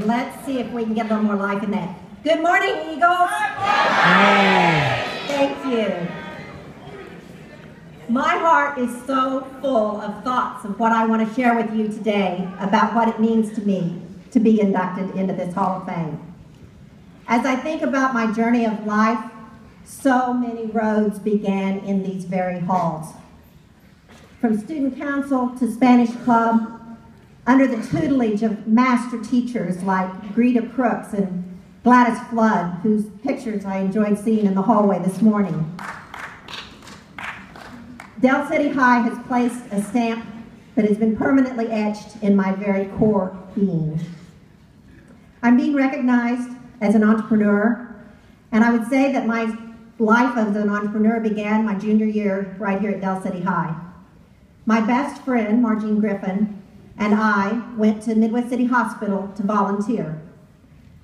Let's see if we can get a little more life in that. Good morning, Eagles. Thank you. My heart is so full of thoughts of what I want to share with you today about what it means to me to be inducted into this Hall of Fame. As I think about my journey of life, so many roads began in these very halls. From student council to Spanish club, under the tutelage of master teachers like Greta Crooks and Gladys Flood, whose pictures I enjoyed seeing in the hallway this morning. Del City High has placed a stamp that has been permanently etched in my very core being. I'm being recognized as an entrepreneur, and I would say that my life as an entrepreneur began my junior year right here at Del City High. My best friend, Margene Griffin, and I went to Midwest City Hospital to volunteer.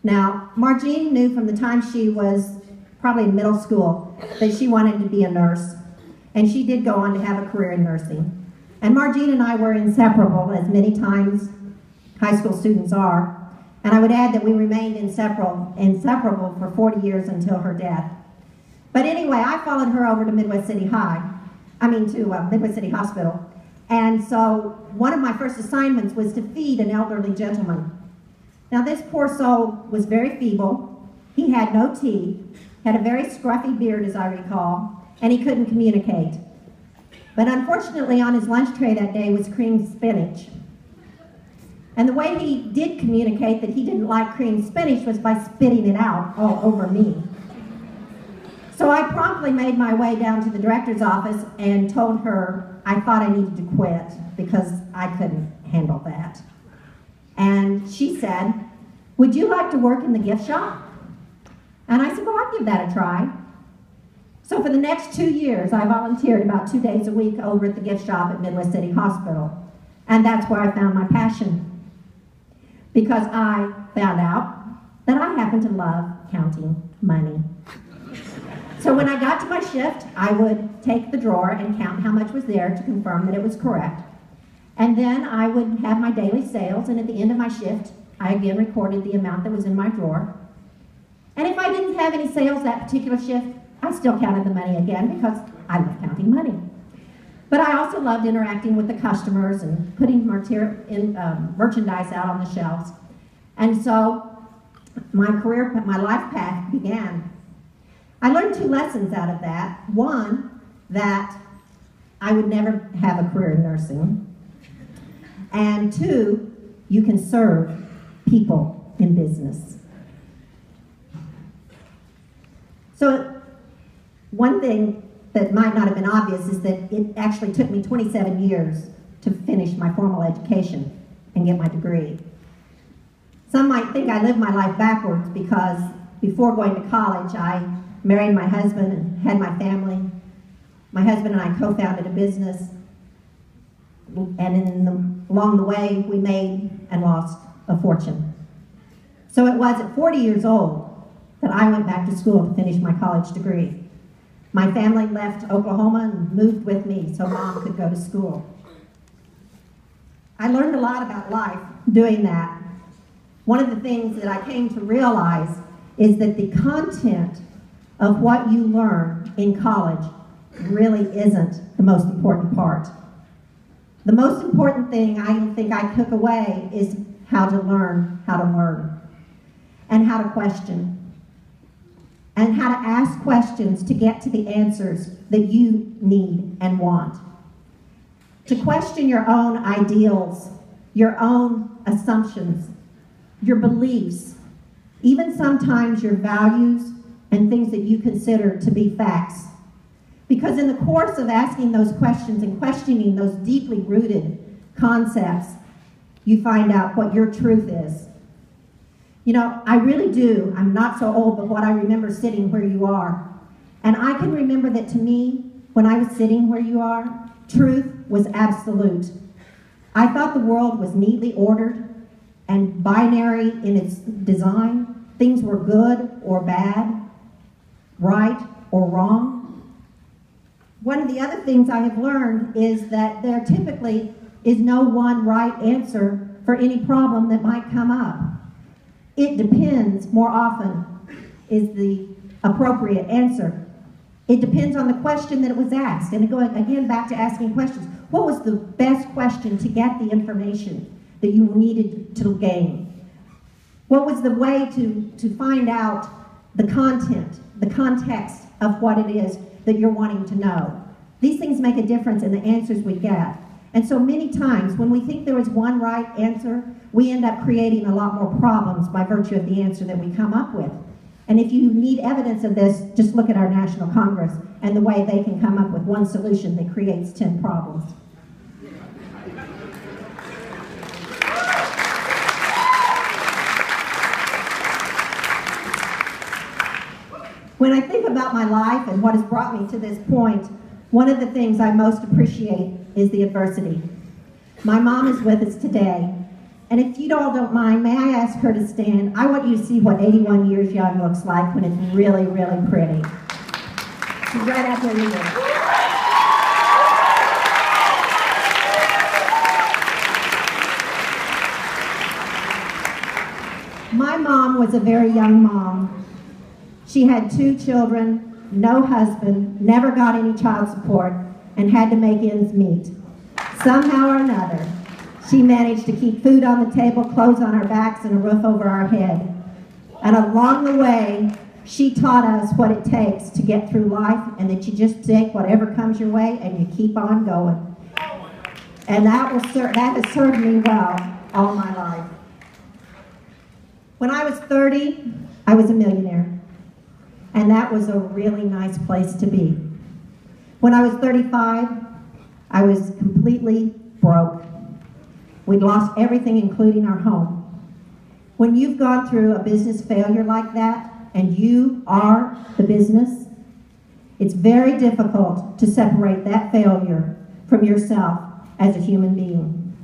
Now, Margene knew from the time she was probably in middle school that she wanted to be a nurse. And she did go on to have a career in nursing. And Margene and I were inseparable, as many times high school students are. And I would add that we remained inseparable for 40 years until her death. But anyway, I followed her over to Midwest City Hospital. And so one of my first assignments was to feed an elderly gentleman. Now this poor soul was very feeble. He had no teeth, had a very scruffy beard, as I recall, and he couldn't communicate. But unfortunately, on his lunch tray that day was creamed spinach. And the way he did communicate that he didn't like creamed spinach was by spitting it out all over me. So I promptly made my way down to the director's office and told her I thought I needed to quit because I couldn't handle that. And she said, "Would you like to work in the gift shop?" And I said, "Well, I'll give that a try." So for the next 2 years, I volunteered about 2 days a week over at the gift shop at Midwest City Hospital. And that's where I found my passion. Because I found out that I happen to love counting money. So when I got to my shift, I would take the drawer and count how much was there to confirm that it was correct. And then I would have my daily sales, and at the end of my shift, I again recorded the amount that was in my drawer. And if I didn't have any sales that particular shift, I still counted the money again because I love counting money. But I also loved interacting with the customers and putting merchandise out on the shelves. And so my life path began. I learned 2 lessons out of that. One, that I would never have a career in nursing. And 2, you can serve people in business. So one thing that might not have been obvious is that it actually took me 27 years to finish my formal education and get my degree. Some might think I lived my life backwards because before going to college, I married my husband and had my family. My husband and I co-founded a business, and along the way, we made and lost a fortune. So it was at 40 years old that I went back to school to finish my college degree. My family left Oklahoma and moved with me so Mom could go to school. I learned a lot about life doing that. One of the things that I came to realize is that the content of what you learn in college really isn't the most important part. The most important thing I think I took away is how to learn, and how to question. And how to ask questions to get to the answers that you need and want. To question your own ideals, your own assumptions, your beliefs, even sometimes your values and things that you consider to be facts. Because in the course of asking those questions and questioning those deeply rooted concepts, you find out what your truth is. You know, I really do. I'm not so old, but what I remember sitting where you are. And I can remember that to me, when I was sitting where you are, truth was absolute. I thought the world was neatly ordered and binary in its design. Things were good or bad, right or wrong. One of the other things I have learned is that there typically is no one right answer for any problem that might come up. It depends, more often, is the appropriate answer. It depends on the question that it was asked. And going again back to asking questions. What was the best question to get the information that you needed to gain? What was the way to find out the content, the context of what it is that you're wanting to know? These things make a difference in the answers we get. And so many times when we think there is one right answer, we end up creating a lot more problems by virtue of the answer that we come up with. And if you need evidence of this, just look at our National Congress and the way they can come up with one solution that creates 10 problems. When I think about my life and what has brought me to this point, one of the things I most appreciate is the adversity. My mom is with us today, and if you all don't mind, may I ask her to stand? I want you to see what 81 years young looks like when it's really, really pretty. She's right out there. My mom was a very young mom. She had 2 children, no husband, never got any child support, and had to make ends meet. Somehow or another, she managed to keep food on the table, clothes on our backs, and a roof over our head. And along the way, she taught us what it takes to get through life, and that you just take whatever comes your way and you keep on going. And that has served me well all my life. When I was 30, I was a millionaire. And that was a really nice place to be. When I was 35, I was completely broke. We'd lost everything, including our home. When you've gone through a business failure like that, and you are the business, it's very difficult to separate that failure from yourself as a human being.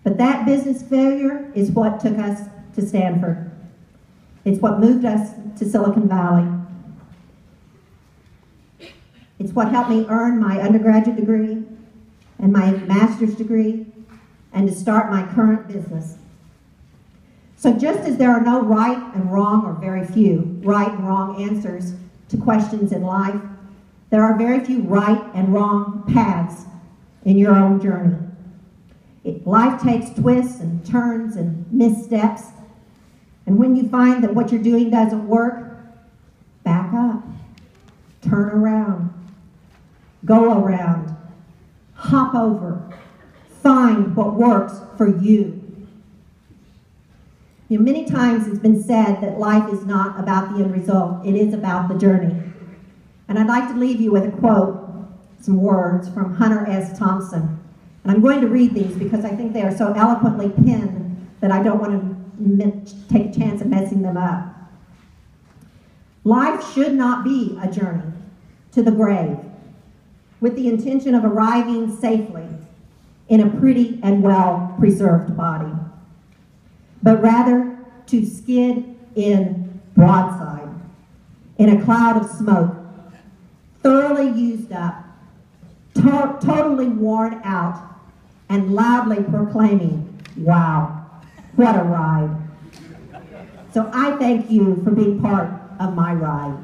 But that business failure is what took us to Stanford. It's what moved us to Silicon Valley. It's what helped me earn my undergraduate degree and my master's degree and to start my current business. So just as there are no right and wrong, or very few right and wrong answers to questions in life, there are very few right and wrong paths in your own journey. Life takes twists and turns and missteps. And when you find that what you're doing doesn't work, back up, turn around, go around, hop over, find what works for you. You know, many times it's been said that life is not about the end result, it is about the journey. And I'd like to leave you with a quote, some words from Hunter S. Thompson. And I'm going to read these because I think they are so eloquently penned that I don't want to take a chance of messing them up. Life should not be a journey to the grave with the intention of arriving safely in a pretty and well-preserved body, but rather to skid in broadside, in a cloud of smoke, thoroughly used up, totally worn out, and loudly proclaiming, wow, what a ride. So I thank you for being part of my ride.